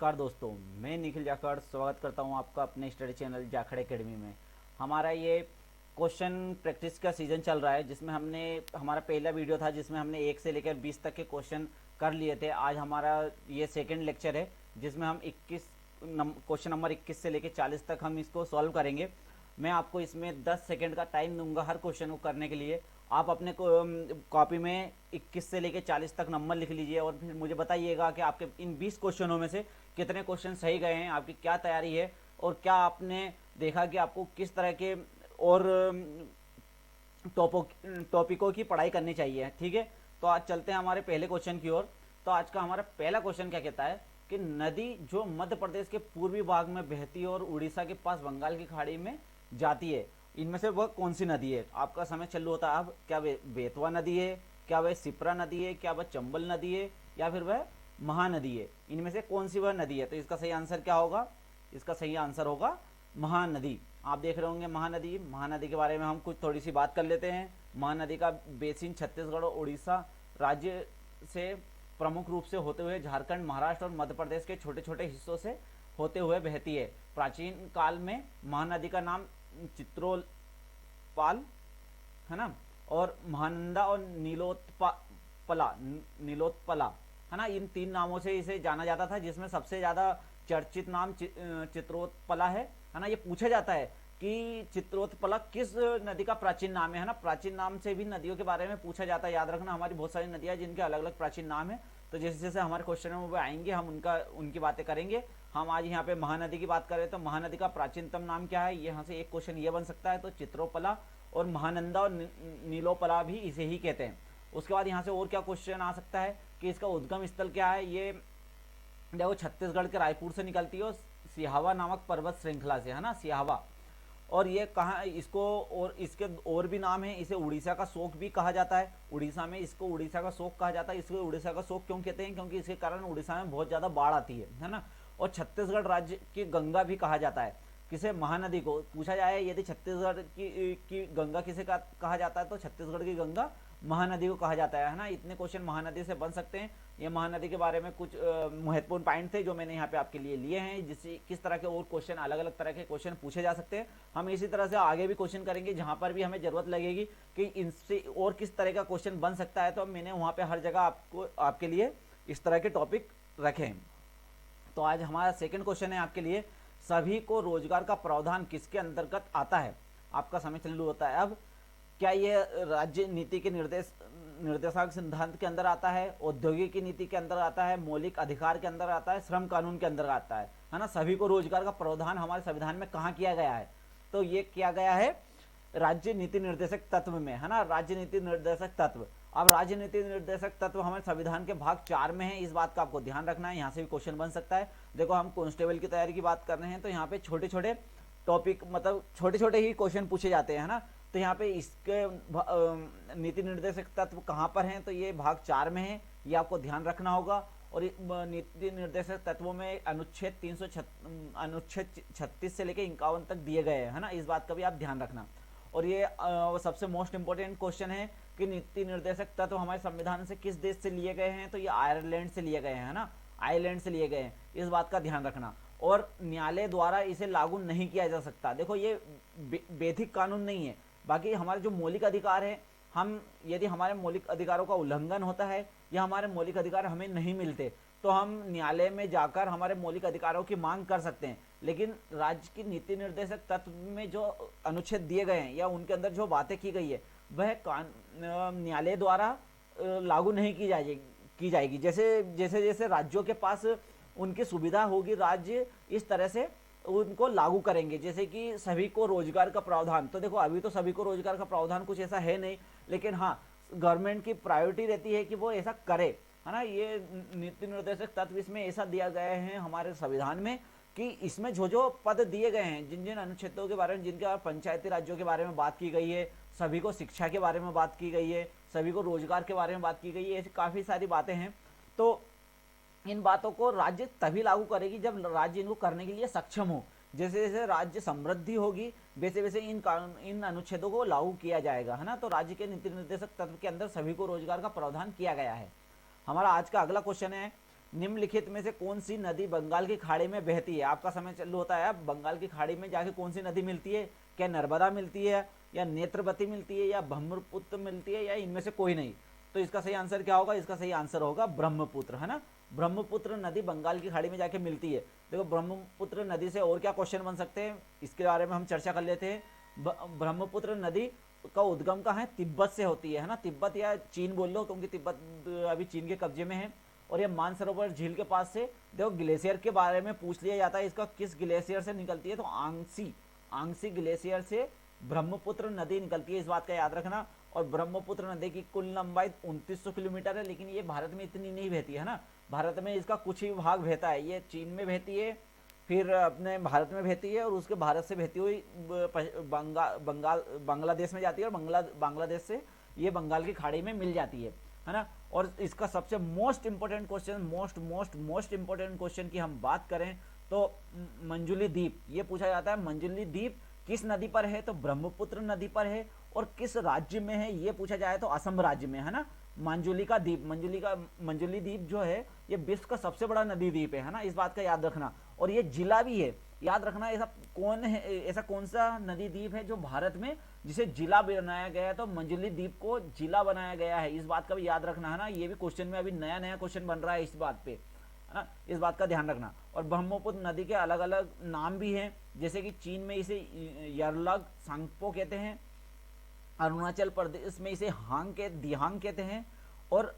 नमस्कार दोस्तों, मैं निखिल जाखड़ स्वागत करता हूं आपका अपने स्टडी चैनल जाखड़ एकेडमी में। हमारा ये क्वेश्चन प्रैक्टिस का सीज़न चल रहा है, जिसमें हमारा पहला वीडियो था जिसमें हमने 1 से लेकर 20 तक के क्वेश्चन कर लिए थे। आज हमारा ये सेकंड लेक्चर है जिसमें हम क्वेश्चन नंबर 21 से लेकर 40 तक हम इसको सॉल्व करेंगे। मैं आपको इसमें 10 सेकंड का टाइम दूंगा हर क्वेश्चन को करने के लिए। आप अपने कॉपी में 21 से लेकर 40 तक नंबर लिख लीजिए और फिर मुझे बताइएगा कि आपके इन 20 क्वेश्चनों में से कितने क्वेश्चन सही गए हैं, आपकी क्या तैयारी है और क्या आपने देखा कि आपको किस तरह के और टॉपिकों की पढ़ाई करनी चाहिए। ठीक है, तो आज चलते हैं हमारे पहले क्वेश्चन की ओर। तो आज का हमारा पहला क्वेश्चन क्या कहता है कि नदी जो मध्य प्रदेश के पूर्वी भाग में बहती है और उड़ीसा के पास बंगाल की खाड़ी में जाती है, इनमें से वह कौन सी नदी है। आपका समय चालू होता है अब। क्या वह बेतवा नदी है, क्या वह सिप्रा नदी है, क्या वह चंबल नदी है, या फिर वह महानदी है। इनमें से कौन सी वह नदी है। तो इसका सही आंसर क्या होगा। इसका सही आंसर होगा महानदी। आप देख रहे होंगे महानदी। महानदी के बारे में हम कुछ थोड़ी सी बात कर लेते हैं। महानदी का बेसिन छत्तीसगढ़ और उड़ीसा राज्य से प्रमुख रूप से होते हुए झारखंड, महाराष्ट्र और मध्य प्रदेश के छोटे छोटे हिस्सों से होते हुए बहती है। प्राचीन काल में महानदी का नाम चित्रोलपाल है ना, और महानंदा और नीलोत्पला है ना, इन तीन नामों से इसे जाना जाता था, जिसमें सबसे ज्यादा चर्चित नाम चित्रोत्पला है ना। ये पूछा जाता है कि चित्रोत्पला किस नदी का प्राचीन नाम है ना। प्राचीन नाम से भी नदियों के बारे में पूछा जाता है। याद रखना, हमारी बहुत सारी नदियां जिनके अलग अलग प्राचीन नाम है। तो जैसे जैसे हमारे क्वेश्चन में वो आएंगे हम उनकी बातें करेंगे। हम आज यहाँ पे महानदी की बात करें तो महानदी का प्राचीनतम नाम क्या है, यहाँ से एक क्वेश्चन ये बन सकता है। तो चित्रोपला और महानंदा और नीलोपला भी इसे ही कहते हैं। उसके बाद यहाँ से और क्या क्वेश्चन आ सकता है कि इसका उद्गम स्थल क्या है। ये देखो छत्तीसगढ़ के रायपुर से निकलती है, सिहावा नामक पर्वत श्रृंखला से है ना, सिहावा। और ये कहाँ इसको, और इसके और भी नाम है। इसे उड़ीसा का शोक भी कहा जाता है। उड़ीसा में इसको उड़ीसा का शोक कहा जाता है। इसको उड़ीसा का शोक क्यों कहते हैं, क्योंकि इसके कारण उड़ीसा में बहुत ज्यादा बाढ़ आती है ना। और छत्तीसगढ़ राज्य की गंगा भी कहा जाता है। किसे, महानदी को। पूछा जाए यदि छत्तीसगढ़ की गंगा किसे कहा जाता है, तो छत्तीसगढ़ की गंगा महानदी को कहा जाता है ना। इतने क्वेश्चन महानदी से बन सकते हैं। ये महानदी के बारे में कुछ महत्वपूर्ण पॉइंट थे जो मैंने यहाँ पे आपके लिए लिए हैं, जिससे किस तरह के और क्वेश्चन, अलग अलग तरह के क्वेश्चन पूछे जा सकते हैं। हम इसी तरह से आगे भी क्वेश्चन करेंगे जहां पर भी हमें जरूरत लगेगी कि इनसे और किस तरह का क्वेश्चन बन सकता है। तो मैंने वहां पे हर जगह आपके लिए इस तरह के टॉपिक रखे हैं। तो आज हमारा सेकंड क्वेश्चन है आपके लिए, सभी को रोजगार का प्रावधान किसके अंतर्गत आता है। आपका समय चालू होता है अब। क्या ये राज्य नीति के निर्देशांक सिद्धांत के अंदर आता है, औद्योगिक नीति के अंदर आता है, मौलिक अधिकार के अंदर आता है, श्रम कानून के अंदर आता है ना। सभी को रोजगार का प्रावधान हमारे संविधान में कहाँ किया गया है, तो ये किया गया है राज्य नीति निर्देशक तत्व में है ना। राज्य नीति निर्देशक तत्व। अब राज्य नीति निर्देशक तत्व हमारे संविधान के भाग 4 में है। इस बात का आपको ध्यान रखना है। यहाँ से भी क्वेश्चन बन सकता है। देखो, हम कांस्टेबल की तैयारी की बात कर रहे हैं तो यहाँ पे छोटे छोटे टॉपिक, मतलब छोटे छोटे ही क्वेश्चन पूछे जाते हैं ना। तो यहाँ पे इसके नीति निर्देशक तत्व कहाँ पर हैं, तो ये भाग 4 में है। ये आपको ध्यान रखना होगा। और नीति निर्देशक तत्वों में अनुच्छेद 36 से लेकर 51 तक दिए गए हैं ना। इस बात का भी आप ध्यान रखना। और ये सबसे मोस्ट इंपोर्टेंट क्वेश्चन है कि नीति निर्देशक तत्व हमारे संविधान से किस देश से लिए गए हैं, तो ये आयरलैंड से लिए गए हैं ना, आयरलैंड से लिए गए हैं। इस बात का ध्यान रखना। और न्यायालय द्वारा इसे लागू नहीं किया जा सकता। देखो, ये वैधिक कानून नहीं है। बाकी हमारे जो मौलिक अधिकार है, हम यदि हमारे मौलिक अधिकारों का उल्लंघन होता है या हमारे मौलिक अधिकार हमें नहीं मिलते, तो हम न्यायालय में जाकर हमारे मौलिक अधिकारों की मांग कर सकते हैं। लेकिन राज्य की नीति निर्देशक तत्व में जो अनुच्छेद दिए गए हैं या उनके अंदर जो बातें की गई है, वह न्यायालय द्वारा लागू नहीं की जाएगी। जैसे जैसे राज्यों के पास उनकी सुविधा होगी, राज्य इस तरह से उनको लागू करेंगे। जैसे कि सभी को रोजगार का प्रावधान, तो देखो अभी तो सभी को रोजगार का प्रावधान कुछ ऐसा है नहीं, लेकिन हाँ, गवर्नमेंट की प्रायोरिटी रहती है कि वो ऐसा करे है ना। ये नीति निर्देशक तत्व इसमें ऐसा दिया गया है हमारे संविधान में कि इसमें जो जो पद दिए गए हैं, जिन जिन अनुच्छेदों के बारे में, जिनके पंचायती राज्यों के बारे में बात की गई है, सभी को शिक्षा के बारे में बात की गई है, सभी को रोजगार के बारे में बात की गई है, ऐसी काफी सारी बातें हैं। तो इन बातों को राज्य तभी लागू करेगी जब राज्य इनको करने के लिए सक्षम हो। जैसे जैसे राज्य समृद्धि होगी, वैसे वैसे इन अनुच्छेदों को लागू किया जाएगा है ना। तो राज्य के नीति निर्देशक तत्व के अंदर सभी को रोजगार का प्रावधान किया गया है। हमारा आज का अगला क्वेश्चन है, निम्नलिखित में से कौन सी नदी बंगाल की खाड़ी में बहती है? आपका समय चालू होता है। अब बंगाल की खाड़ी में जाके कौन सी नदी मिलती है? क्या नर्मदा मिलती है, या नेत्रवती मिलती है, या ब्रह्मपुत्र मिलती है, या इनमें से कोई नहीं? तो इसका सही आंसर क्या होगा? इसका सही आंसर होगा ब्रह्मपुत्र, है ना। ब्रह्मपुत्र नदी बंगाल की खाड़ी में जाके मिलती है। देखो ब्रह्मपुत्र नदी से और क्या क्वेश्चन बन सकते हैं, इसके बारे में हम चर्चा कर लेते हैं। ब्रह्मपुत्र नदी का उद्गम कहाँ है? तिब्बत से होती है ना। तिब्बत या चीन बोल लो, क्योंकि तिब्बत अभी चीन के कब्जे में है। और ये मानसरोवर झील के पास से, देखो ग्लेशियर के बारे में पूछ लिया जाता है, इसका किस ग्लेशियर से निकलती है? तो आंगसी ग्लेशियर से ब्रह्मपुत्र नदी निकलती है, इस बात का याद रखना। और ब्रह्मपुत्र नदी की कुल लंबाई 2900 किलोमीटर है, लेकिन ये भारत में इतनी नहीं बहती है ना। भारत में इसका कुछ ही भाग बहता है। ये चीन में बहती है, फिर अपने भारत में बहती है, और उसके भारत से बहती हुई बांग्लादेश में जाती है, और बांग्लादेश से ये बंगाल की खाड़ी में मिल जाती है ना। और इसका सबसे most important question, most important question की हम बात करें तो मंजुली द्वीप, ये पूछा जाता है मंजुली द्वीप किस नदी पर है? तो ब्रह्मपुत्र नदी पर है। और किस राज्य में है? ये पूछा जाए तो असम राज्य में, है ना। मंजुली का द्वीप, मंजुली द्वीप जो है ये विश्व का सबसे बड़ा नदी द्वीप है ना, इस बात का याद रखना। और ये जिला भी है, याद रखना। ऐसा कौन सा नदी द्वीप है जो भारत में जिसे जिला बनाया गया है? तो मंजुली द्वीप को जिला बनाया गया है, इस बात का भी याद रखना, है ना। ये भी क्वेश्चन में अभी नया क्वेश्चन बन रहा है इस बात पे, है ना, इस बात का ध्यान रखना। और ब्रह्मपुत्र नदी के अलग अलग नाम भी हैं, जैसे कि चीन में इसे यरलग सांगपो कहते हैं, अरुणाचल प्रदेश में इसे दिहांग कहते हैं, और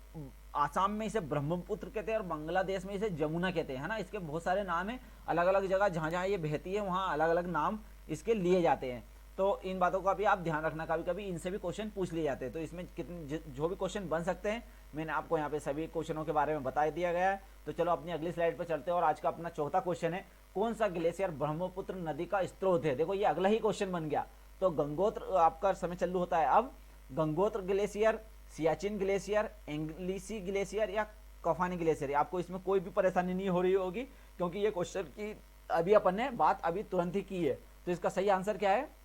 आसाम में इसे ब्रह्मपुत्र कहते हैं, और बांग्लादेश में इसे जमुना कहते हैं, है ना। इसके बहुत सारे नाम हैं, अलग अलग जगह जहाँ जहाँ ये बहती है वहाँ अलग अलग नाम इसके लिए जाते हैं। तो इन बातों का भी आप ध्यान रखना, कभी कभी इनसे भी क्वेश्चन पूछ लिए जाते हैं। तो इसमें कितने जो भी क्वेश्चन बन सकते हैं, मैंने आपको यहाँ पे सभी क्वेश्चनों के बारे में बता दिया गया है। तो चलो अपनी अगली स्लाइड पर चलते हैं, और आज का अपना चौथा क्वेश्चन है, कौन सा ग्लेशियर ब्रह्मपुत्र नदी का स्रोत है? देखो ये अगला ही क्वेश्चन बन गया। तो गंगोत्र, आपका समय चालू होता है अब। गंगोत्र ग्लेशियर, सियाचिन ग्लेशियर, एंग्लिसी ग्लेशियर, या कफानी ग्लेशियर? आपको इसमें कोई भी परेशानी नहीं हो रही होगी, क्योंकि ये क्वेश्चन की अभी अपन ने बात अभी तुरंत ही की है। तो इसका सही आंसर क्या है?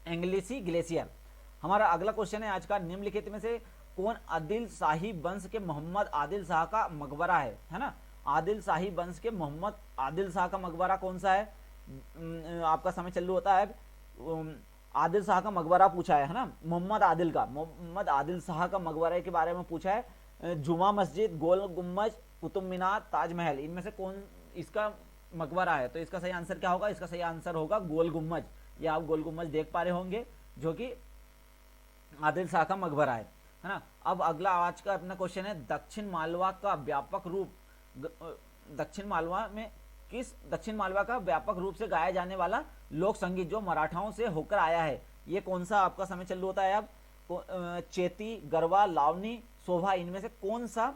एंग्लिसी ग्लेशियर। हमारा अगला क्वेश्चन है आज का, निम्नलिखित में से कौन आदिल शाही वंश के मोहम्मद आदिल शाह का मकबरा है ना। आदिल शाही वंश के मोहम्मद आदिल शाह का मकबरा कौन सा है? आपका समय चालू होता है। आदिल शाह का मकबरा पूछा है ना, मोहम्मद आदिल शाह का मकबरे के बारे में पूछा है। जुमा मस्जिद, गोल गुम्बज, कुतुब मीनार, ताजमहल, इनमें से कौन इसका मकबरा है? तो इसका सही आंसर क्या होगा? इसका सही आंसर होगा गोल गुम्बज। ये आप गोल गुम्बज देख पा रहे होंगे, जो कि आदिल शाह का मकबरा है ना। अब अगला आज का अपना क्वेश्चन है, दक्षिण मालवा का व्यापक रूप, दक्षिण मालवा का व्यापक रूप से गाया जाने वाला लोक संगीत जो मराठाओं से होकर आया है, ये कौन सा? आपका समय चालू होता है अब। चेती, गरबा, लावनी, शोभा, इनमें से कौन सा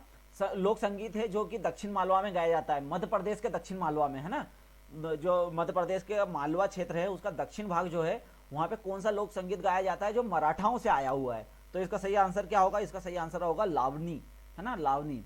लोक संगीत है जो कि दक्षिण मालवा में गाया जाता है? मध्य प्रदेश के दक्षिण मालवा में, है ना। जो मध्य प्रदेश के मालवा क्षेत्र है उसका दक्षिण भाग जो है, वहां पे कौन सा लोक संगीत गाया जाता है जो मराठाओं से आया हुआ है? तो इसका सही आंसर क्या होगा? इसका सही आंसर होगा लावनी, है ना, लावनी।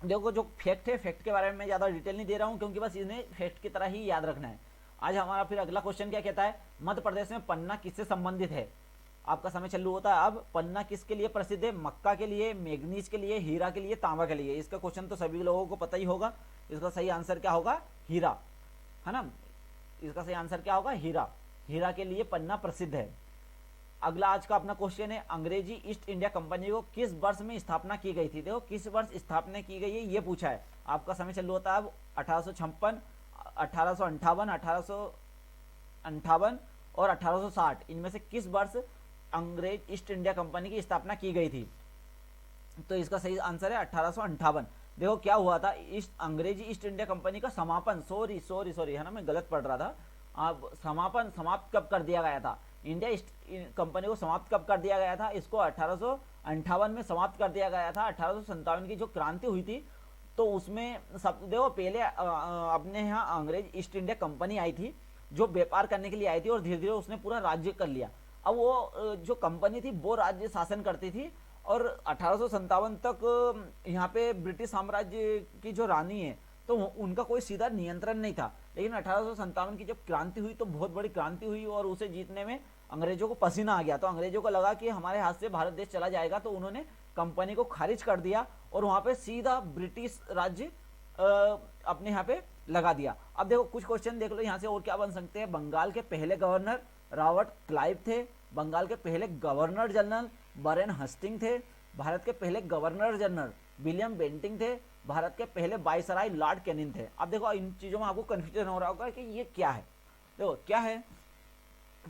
देखो जो फैक्ट है, फैक्ट के बारे में मैं ज्यादा डिटेल नहीं दे रहा हूं, क्योंकि बस इन्हें फैक्ट की तरह ही याद रखना है। आज हमारा फिर अगला क्वेश्चन क्या कहता है, मध्य प्रदेश में पन्ना किससे संबंधित है? आपका समय चालू होता है अब। पन्ना किसके लिए प्रसिद्ध है? मक्का के लिए, मैग्नीज के लिए, हीरा के लिए, तांबा के लिए? इसका क्वेश्चन तो सभी लोगों को पता ही होगा। इसका सही आंसर क्या होगा? हीरा, है ना। इसका सही आंसर क्या होगा? हीरा। हीरा के लिए पन्ना प्रसिद्ध है। अगला आज का अपना क्वेश्चन है, अंग्रेजी ईस्ट इंडिया कंपनी को किस वर्ष में स्थापना की गई थी? देखो किस वर्ष स्थापना की गई है ये पूछा है। आपका समय चालू होता है अब। 1856, 1858, 1858 और 1860, इनमें से किस वर्ष अंग्रेज ईस्ट इंडिया कंपनी की स्थापना की गई थी? तो इसका सही आंसर है 1858। देखो क्या हुआ था, अंग्रेजी ईस्ट इंडिया कंपनी का समापन, सॉरी, है ना, मैं गलत पढ़ रहा था। अब समाप्त कब कर दिया गया था? इंडिया ईस्ट कंपनी को समाप्त कब कर दिया गया था? इसको 1858 में समाप्त कर दिया गया था। 1857 की जो क्रांति हुई थी, तो उसमें सब देखो पहले अपने यहाँ अंग्रेज ईस्ट इंडिया कंपनी आई थी, जो व्यापार करने के लिए आई थी, और धीरे धीरे उसने पूरा राज्य कर लिया। अब वो जो कंपनी थी वो राज्य शासन करती थी, और 1857 तक यहाँ पे ब्रिटिश साम्राज्य की जो रानी है, तो उनका कोई सीधा नियंत्रण नहीं था। लेकिन 1857 की जब क्रांति हुई तो बहुत बड़ी क्रांति हुई, और उसे जीतने में अंग्रेजों को पसीना आ गया। तो अंग्रेजों को लगा कि हमारे हाथ से भारत देश चला जाएगा, तो उन्होंने कंपनी को खारिज कर दिया और वहां पे सीधा ब्रिटिश राज्य अपने यहाँ पे लगा दिया। अब देखो कुछ क्वेश्चन देख लो यहाँ से और क्या बन सकते हैं। बंगाल के पहले गवर्नर रॉबर्ट क्लाइव थे। बंगाल के पहले गवर्नर जनरल वारेन हस्टिंग थे। भारत के पहले गवर्नर जनरल विलियम बेंटिंग थे। भारत के पहले वायसराय लॉर्ड कैनिंग थे। अब देखो इन चीजों में आपको कंफ्यूजन हो रहा होगा कि ये क्या है। देखो क्या है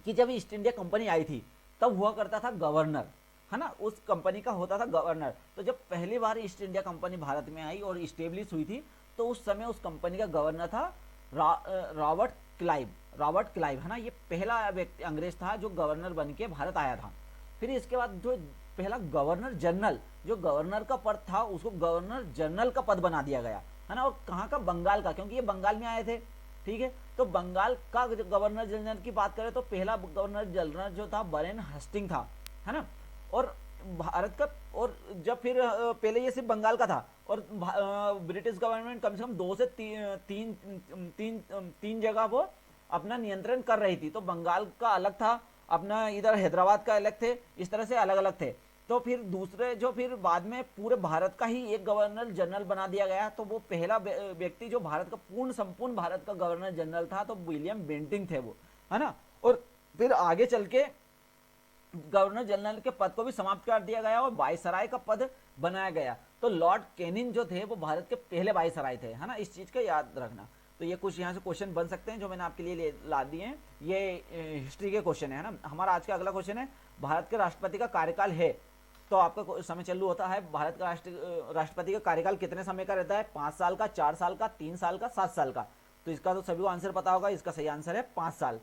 कि जब ईस्ट इंडिया कंपनी आई थी तब हुआ करता था गवर्नर, है ना, उस कंपनी का होता था गवर्नर। तो जब पहली बार ईस्ट इंडिया कंपनी भारत में आई और इस्टेब्लिश हुई थी तो उस समय उस कंपनी का गवर्नर था रॉबर्ट क्लाइव। रॉबर्ट क्लाइव, है ना, ये पहला व्यक्ति अंग्रेज था जो गवर्नर बन के भारत आया था। फिर इसके बाद जो पहला गवर्नर जनरल, जो गवर्नर का पद था उसको गवर्नर जनरल का पद बना दिया गया, है ना। और कहाँ का? बंगाल का, क्योंकि ये बंगाल में आए थे, ठीक है। तो बंगाल का गवर्नर जनरल की बात करें तो पहला गवर्नर जनरल जो था वारेन हस्टिंग था, है ना। और भारत का, और जब फिर पहले ये सिर्फ बंगाल का था और ब्रिटिश गवर्नमेंट कम से कम 2 से 3 जगह वो अपना नियंत्रण कर रही थी। तो बंगाल का अलग था, अपना इधर हैदराबाद का अलग थे, इस तरह से अलग अलग थे। तो फिर दूसरे जो फिर बाद में पूरे भारत का ही एक गवर्नर जनरल बना दिया गया। तो वो पहला व्यक्ति जो भारत का संपूर्ण भारत का गवर्नर जनरल था तो विलियम बेंटिंग थे वो, है ना। और फिर आगे चल के गवर्नर जनरल के पद को भी समाप्त कर दिया गया और वायसराय का पद बनाया गया। तो लॉर्ड कैनिंग जो थे वो भारत के पहले वायसराय थे, है ना। इस चीज का याद रखना। तो ये कुछ यहाँ से क्वेश्चन बन सकते हैं जो मैंने आपके लिए ला दिए हैं। ये हिस्ट्री के क्वेश्चन है ना। हमारा आज का अगला क्वेश्चन है, भारत के राष्ट्रपति का कार्यकाल है। तो आपका समय चालू होता है, भारत का राष्ट्रपति का कार्यकाल कितने समय का रहता है? 5 साल का, 4 साल का, 3 साल का, 7 साल का। तो इसका तो सभी को आंसर पता होगा। इसका सही आंसर है 5 साल,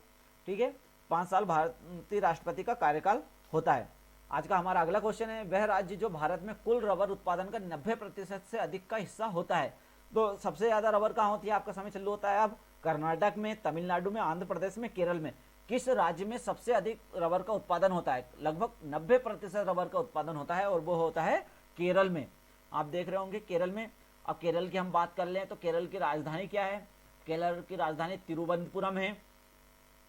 ठीक है। 5 साल भारतीय राष्ट्रपति का कार्यकाल होता है। आज का हमारा अगला क्वेश्चन है, वह राज्य जो भारत में कुल रबर उत्पादन का 90% से अधिक का हिस्सा होता है। तो सबसे ज्यादा रबर कहाँ होती है? आपका समय चालू होता है अब। कर्नाटक में, तमिलनाडु में, आंध्र प्रदेश में, केरल में। किस राज्य में सबसे अधिक रबर का उत्पादन होता है? लगभग 90% रबर का उत्पादन होता है और वो होता है केरल में। आप देख रहे होंगे केरल में। अब केरल की हम बात कर लें तो केरल की राजधानी क्या है? केरल की राजधानी तिरुवनंतपुरम है।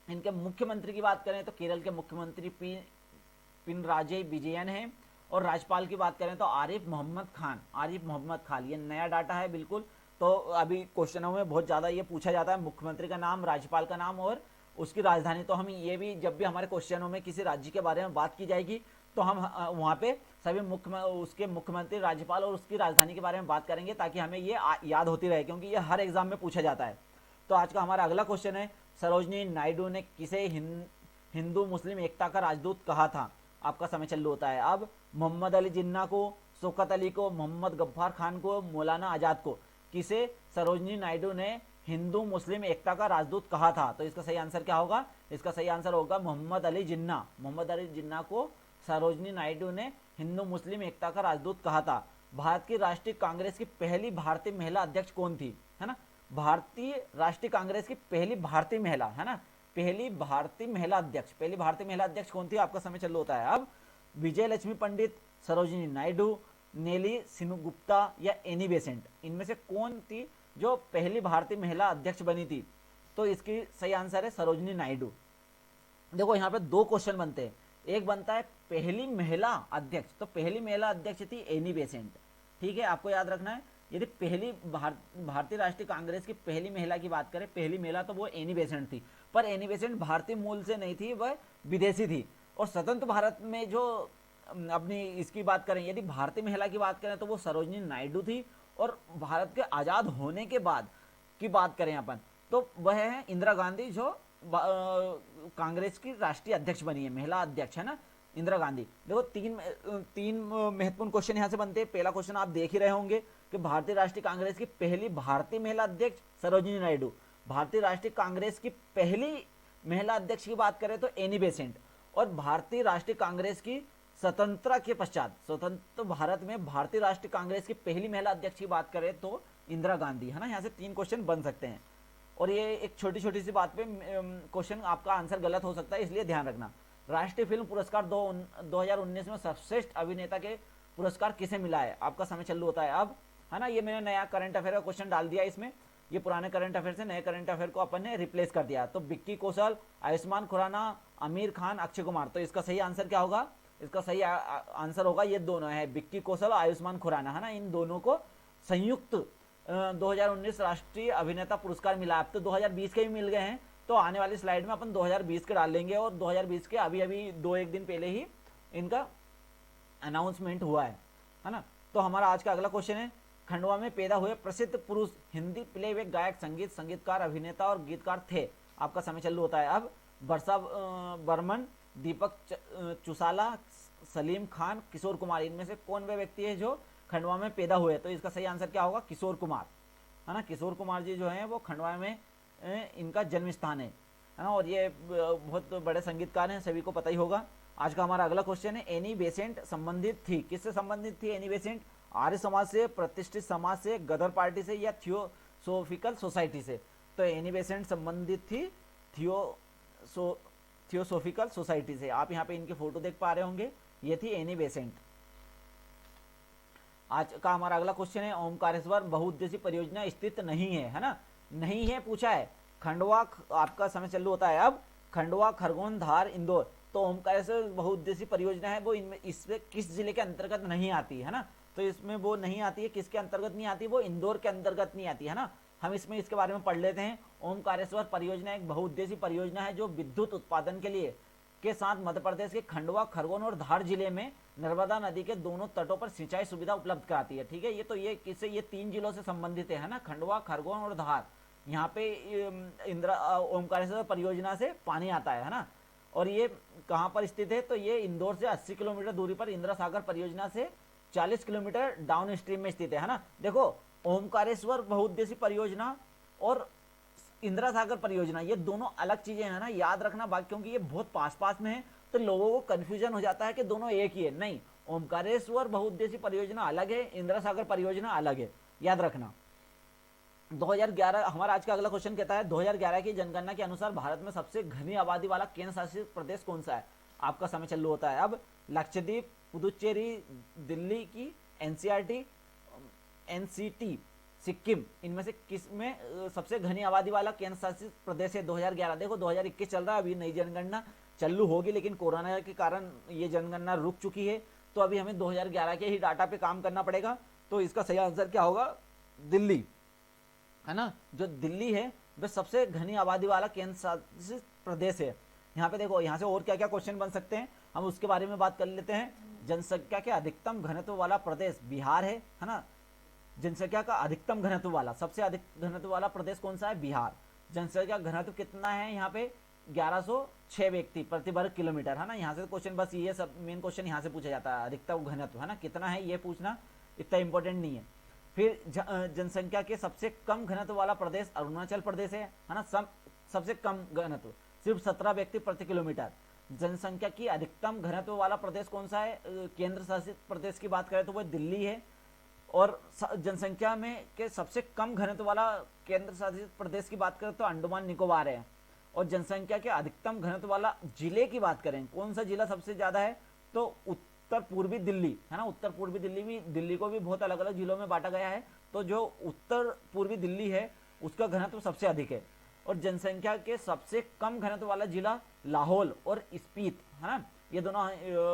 इनके मुख्यमंत्री की बात करें तो केरल के मुख्यमंत्री पिनराई विजयन है। और राज्यपाल की बात करें तो आरिफ मोहम्मद खान। आरिफ मोहम्मद खान, ये नया डाटा है बिल्कुल। तो अभी क्वेश्चनों में बहुत ज्यादा ये पूछा जाता है, मुख्यमंत्री का नाम, राज्यपाल का नाम और उसकी राजधानी। तो हम ये भी, जब भी हमारे क्वेश्चनों में किसी राज्य के बारे में बात की जाएगी तो हम वहाँ पे सभी उसके मुख्यमंत्री, राज्यपाल और उसकी राजधानी के बारे में बात करेंगे ताकि हमें ये याद होती रहे, क्योंकि ये हर एग्जाम में पूछा जाता है। तो आज का हमारा अगला क्वेश्चन है, सरोजनी नायडू ने किसे हिंदू मुस्लिम एकता का राजदूत कहा था? आपका समय चालू होता है अब। मोहम्मद अली जिन्ना को, शौकत अली को, मोहम्मद गफ्फार खान को, मौलाना आजाद को। किसे सरोजनी नायडू ने हिंदू मुस्लिम एकता का राजदूत कहा था? तो इसका सही आंसर क्या होगा? इसका सही आंसर होगा मोहम्मद अली जिन्ना। मोहम्मद अली जिन्ना को सरोजनी नायडू ने हिंदू मुस्लिम एकता का राजदूत कहा था। भारत की राष्ट्रीय कांग्रेस की पहली भारतीय महिला अध्यक्ष कौन थी? है ना, भारतीय राष्ट्रीय कांग्रेस की पहली भारतीय महिला, है ना, पहली भारतीय महिला अध्यक्ष, पहली भारतीय महिला अध्यक्ष कौन थी? आपका समय चालू होता है अब। विजय लक्ष्मी पंडित, सरोजिनी नायडू, नेली सिनुगुप्ता या एनी बेसेंट, इनमें से कौन थी जो पहली भारतीय महिला अध्यक्ष बनी थी? तो इसकी सही आंसर है सरोजिनी नायडू। देखो यहाँ पे 2 क्वेश्चन बनते हैं। एक बनता है पहली महिला अध्यक्ष, तो पहली महिला अध्यक्ष थी एनी बेसेंट, ठीक है, आपको याद रखना है। यदि पहली भारतीय राष्ट्रीय कांग्रेस की पहली महिला की बात करें, पहली महिला, तो वो एनी बेसेंट थी। पर एनी बेसेंट भारतीय मूल से नहीं थी, वह विदेशी थी। और स्वतंत्र भारत में जो अपनी इसकी बात करें, यदि भारतीय महिला की बात करें तो वो सरोजिनी नायडू थी। और भारत के आजाद होने के बाद की बात करें अपन तो वह है इंदिरा गांधी, जो कांग्रेस की राष्ट्रीय अध्यक्ष बनी है, महिला अध्यक्ष, है ना, इंदिरा गांधी। देखो तीन महत्वपूर्ण क्वेश्चन यहाँ से बनते हैं। पहला क्वेश्चन आप देख ही रहे होंगे कि भारतीय राष्ट्रीय कांग्रेस की पहली भारतीय महिला अध्यक्ष सरोजिनी नायडू। भारतीय राष्ट्रीय कांग्रेस की पहली महिला अध्यक्ष की बात करें तो एनी बेसेंट। और भारतीय राष्ट्रीय कांग्रेस की स्वतंत्रता के पश्चात, स्वतंत्र भारत में भारतीय राष्ट्रीय कांग्रेस की पहली महिला अध्यक्ष की बात करें तो इंदिरा गांधी, है ना। यहाँ से 3 क्वेश्चन बन सकते हैं। और ये एक छोटी छोटी सी बात पे क्वेश्चन आपका आंसर गलत हो सकता है, इसलिए ध्यान रखना। राष्ट्रीय फिल्म पुरस्कार 2019 में सर्वश्रेष्ठ अभिनेता के पुरस्कार किसे मिला है? आपका समय चालू होता है अब, है ना। ये मैंने नया करंट अफेयर का क्वेश्चन डाल दिया इसमें। ये पुराने करंट अफेयर से नए करंट अफेयर को अपन ने रिप्लेस कर दिया। तो विक्की कौशल, आयुष्मान खुराना, आमिर खान, अक्षय कुमार। तो इसका सही आंसर क्या होगा? इसका सही आंसर होगा ये दोनों है, विक्की कौशल और आयुष्मान खुराना, है ना, इन दोनों को संयुक्त 2019 राष्ट्रीय अभिनेता पुरस्कार मिला। अब तो 2020 के भी मिल गए हैं, तो आने वाली स्लाइड में अपन 2020 के डाल लेंगे, और 2020 के अभी अभी 2-1 दिन पहले ही इनका अनाउंसमेंट हुआ है ना। तो हमारा आज का अगला क्वेश्चन है, खंडवा में पैदा हुए प्रसिद्ध पुरुष हिंदी प्लेबैक गायक, संगीत संगीतकार, अभिनेता और गीतकार थे। आपका समय चालू होता है अब। वर्षा बर्मन, दीपक चुसाला, सलीम खान, किशोर कुमार, इनमें से कौन वे व्यक्ति है जो खंडवा में पैदा हुए? तो इसका सही आंसर क्या होगा? किशोर कुमार, है ना। किशोर कुमार जी जो हैं वो खंडवा में इनका जन्म स्थान है ना, और ये बहुत बड़े संगीतकार हैं, सभी को पता ही होगा। आज का हमारा अगला क्वेश्चन है, एनी बेसेंट संबंधित थी, किससे संबंधित थी एनी बेसेंट? आर्य समाज से, प्रतिष्ठित समाज से, गदर पार्टी से, या थियोसोफिकल सोसाइटी से? तो एनी बेसेंट संबंधित थी थियोसोफिकल सोसाइटी से। आप यहाँ पे इनकी फोटो देख पा रहे होंगे, ये थी एनी बेसेंट। आज का हमारा अगला क्वेश्चन है, ओमकारेश्वर बहुउद्देशीय परियोजना स्थित नहीं है ना, नहीं है पूछा है। खंडवा, आपका समय चालू होता है अब। खंडवा, खरगोन, धार, इंदौर, तो ओमकारेश्वर बहुउद्देशीय परियोजना है वो इनमें, इसमें किस जिले के अंतर्गत नहीं आती है ना? तो इसमें वो नहीं आती है, किसके अंतर्गत नहीं आती? वो इंदौर के अंतर्गत नहीं आती है ना। हम इसमें इसके बारे में पढ़ लेते हैं। ओमकारेश्वर परियोजना एक बहुउद्देशीय परियोजना है जो विद्युत उत्पादन के लिए के साथ मध्य प्रदेश के खंडवा, खरगोन और धार जिले में नर्मदा नदी के दोनों तटों पर सिंचाई सुविधा उपलब्ध कराती है। ठीक है, ये तो ये किससे, ये 3 जिलों से संबंधित है ना, खंडवा, खरगोन और धार। यहाँ पे ओमकारेश्वर परियोजना से पानी आता है ना। और ये कहाँ पर स्थित है? तो ये इंदौर से 80 किलोमीटर दूरी पर इंदिरा सागर परियोजना से 40 किलोमीटर डाउन स्ट्रीम में स्थित है ना। देखो, ओमकारेश्वर बहुउद्देशीय परियोजना और इंदिरा सागर परियोजना ये दोनों अलग चीजें हैं ना, याद रखना बात, क्योंकि ये बहुत पास पास में है, तो लोगों को कंफ्यूजन हो जाता है कि दोनों एक ही है। नहीं, ओमकारेश्वर बहुउद्देशीय परियोजना अलग है, इंदिरा सागर परियोजना अलग है, याद रखना। 2011, हमारा आज का अगला क्वेश्चन कहता है, 2011 की जनगणना के अनुसार भारत में सबसे घनी आबादी वाला केंद्र शासित प्रदेश कौन सा है? आपका समय चालू होता है अब। लक्षद्वीप, पुदुचेरी, दिल्ली की एनसीईआरटी, एनसीटी, सिक्किम, इनमें से किस में सबसे घनी आबादी वाला केंद्र शासित प्रदेश है 2011? देखो 2021 चल रहा है, अभी नई जनगणना चालू होगी, लेकिन कोरोना के कारण ये जनगणना रुक चुकी है, तो अभी हमें 2011 के ही डाटा पे काम करना पड़ेगा। तो इसका सही आंसर क्या होगा? दिल्ली, है ना। जो दिल्ली है वह सबसे घनी आबादी वाला केंद्र शासित प्रदेश है। यहाँ पे देखो, यहाँ से और क्या क्या क्वेश्चन बन सकते हैं, हम उसके बारे में बात कर लेते हैं। जनसंख्या के अधिकतम घनत्व वाला प्रदेश बिहार है ना। जनसंख्या का अधिकतम घनत्व वाला, सबसे अधिक घनत्व वाला प्रदेश कौन सा है? बिहार। जनसंख्या घनत्व कितना है यहाँ पे? 1106 व्यक्ति प्रति वर्ग किलोमीटर, है ना। यहाँ से क्वेश्चन बस ये सब मेन क्वेश्चन यहाँ से पूछा जाता है, अधिकतम घनत्व, है ना, कितना है ये पूछना इतना इंपॉर्टेंट नहीं है। फिर जनसंख्या के सबसे कम घनत्व वाला प्रदेश अरुणाचल प्रदेश है ना। सबसे कम घनत्व, सिर्फ 17 व्यक्ति प्रति किलोमीटर। जनसंख्या की अधिकतम घनत्व वाला प्रदेश कौन सा है? केंद्र शासित प्रदेश की बात करें तो वह दिल्ली है। और जनसंख्या में के सबसे कम घनत्व वाला केंद्र शासित प्रदेश की बात करें तो अंडमान निकोबार है। और जनसंख्या के अधिकतम घनत्व वाला जिले की बात करें, कौन सा जिला सबसे ज्यादा है? तो उत्तर पूर्वी दिल्ली, है ना। उत्तर पूर्वी दिल्ली भी, दिल्ली को भी बहुत अलग अलग जिलों में बांटा गया है, तो जो उत्तर पूर्वी दिल्ली है उसका घनत्व सबसे अधिक है। और जनसंख्या के सबसे कम घनत्व वाला जिला लाहौल और स्पीत, है ना, ये दोनों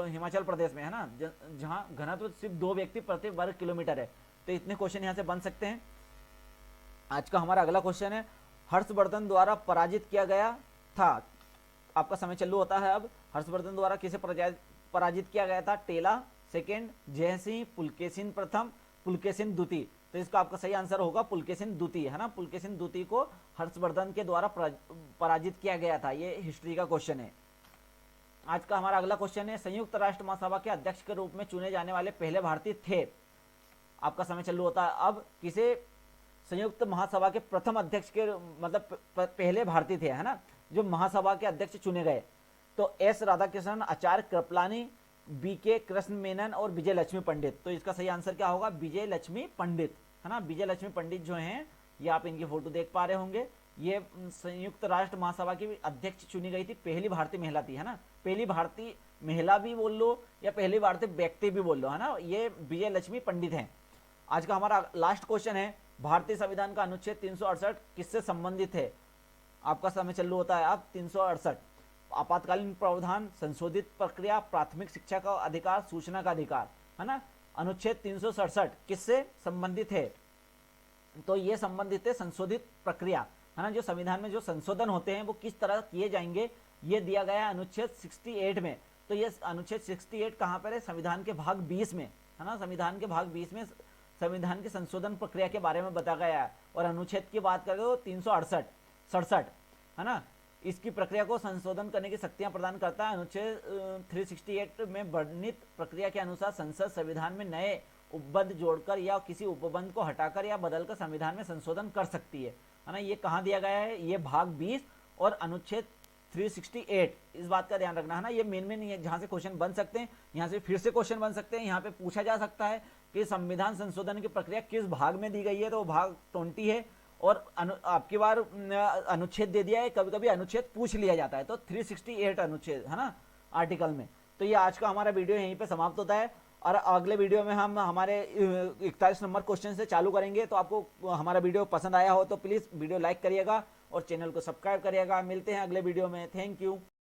हिमाचल प्रदेश में है ना, जहां घनत्व सिर्फ 2 व्यक्ति प्रति वर्ग किलोमीटर है। तो इतने क्वेश्चन यहां से बन सकते हैं। आज का हमारा अगला क्वेश्चन है, हर्षवर्धन द्वारा पराजित किया गया था। आपका समय चालू होता है अब। हर्षवर्धन द्वारा किसे पराजित किया गया था? टेला सेकेंड, जयसिंह, पुलकेशिन प्रथम, पुलकेशिन द्वितीय। तो इसका आपका सही आंसर होगा पुलकेशिन द्वितीय, है ना। पुलकेशिन द्वितीय को हर्षवर्धन के द्वारा पराजित किया गया था। ये हिस्ट्री का क्वेश्चन है। आज का हमारा अगला क्वेश्चन है, संयुक्त राष्ट्र महासभा के अध्यक्ष के रूप में चुने जाने वाले पहले भारतीय थे। आपका समय चालू होता है अब। किसे संयुक्त महासभा के प्रथम अध्यक्ष के, मतलब पहले भारतीय थे, है ना, जो महासभा के अध्यक्ष चुने गए? तो एस राधाकृष्णन, आचार्य कृपलानी, बीके कृष्ण मेनन और विजय लक्ष्मी पंडित। तो इसका सही आंसर क्या होगा? विजय लक्ष्मी पंडित, है ना। विजय लक्ष्मी पंडित जो हैं, ये आप इनकी फोटो देख पा रहे होंगे, ये संयुक्त राष्ट्र महासभा की अध्यक्ष चुनी गई थी, पहली भारतीय महिला थी, है ना। पहली भारतीय महिला भी बोल लो या पहली भारतीय व्यक्ति भी बोल लो, है ना, ये विजय लक्ष्मी पंडित हैं। आज का हमारा लास्ट क्वेश्चन है, भारतीय संविधान का अनुच्छेद 368 किससे संबंधित है? आपका समय चालू होता है अब। 368 आपातकालीन प्रावधान, संशोधित प्रक्रिया, प्राथमिक शिक्षा का अधिकार, सूचना का अधिकार, है ना। अनुच्छेद 367 किससे संबंधित है? तो ये संबंधित है संशोधित प्रक्रिया, है ना। जो संविधान में जो संशोधन होते हैं वो किस तरह किए जाएंगे, ये दिया गया है अनुच्छेद 68 में। तो ये अनुच्छेद 68 कहाँ पर है? संविधान के भाग 20 में, है ना। संविधान के भाग 20 में संविधान के संशोधन प्रक्रिया के बारे में बताया गया है। और अनुच्छेद की बात करें तो 367, है ना। इसकी प्रक्रिया को संशोधन करने की शक्तियां प्रदान करता है। अनुच्छेद 368 में वर्णित प्रक्रिया के अनुसार संसद संविधान में नए उपबंध जोड़कर या किसी उपबंध को हटाकर या बदलकर संविधान में संशोधन कर सकती है ना। ये कहाँ दिया गया है? ये भाग 20 और अनुच्छेद 368, इस बात का ध्यान रखना, है ना। ये मेन है जहां से क्वेश्चन बन सकते हैं, यहाँ से फिर से क्वेश्चन बन सकते हैं। यहाँ पे पूछा जा सकता है कि संविधान संशोधन की प्रक्रिया किस भाग में दी गई है, तो भाग 20 है। और आपकी बार अनुच्छेद दे दिया है, कभी कभी अनुच्छेद पूछ लिया जाता है, तो 368 अनुच्छेद, है ना, आर्टिकल में। तो ये आज का हमारा वीडियो यहीं पे समाप्त होता है और अगले वीडियो में हम हमारे 41 नंबर क्वेश्चन से चालू करेंगे। तो आपको हमारा वीडियो पसंद आया हो तो प्लीज़ वीडियो लाइक करिएगा और चैनल को सब्सक्राइब करिएगा। मिलते हैं अगले वीडियो में। Thank you.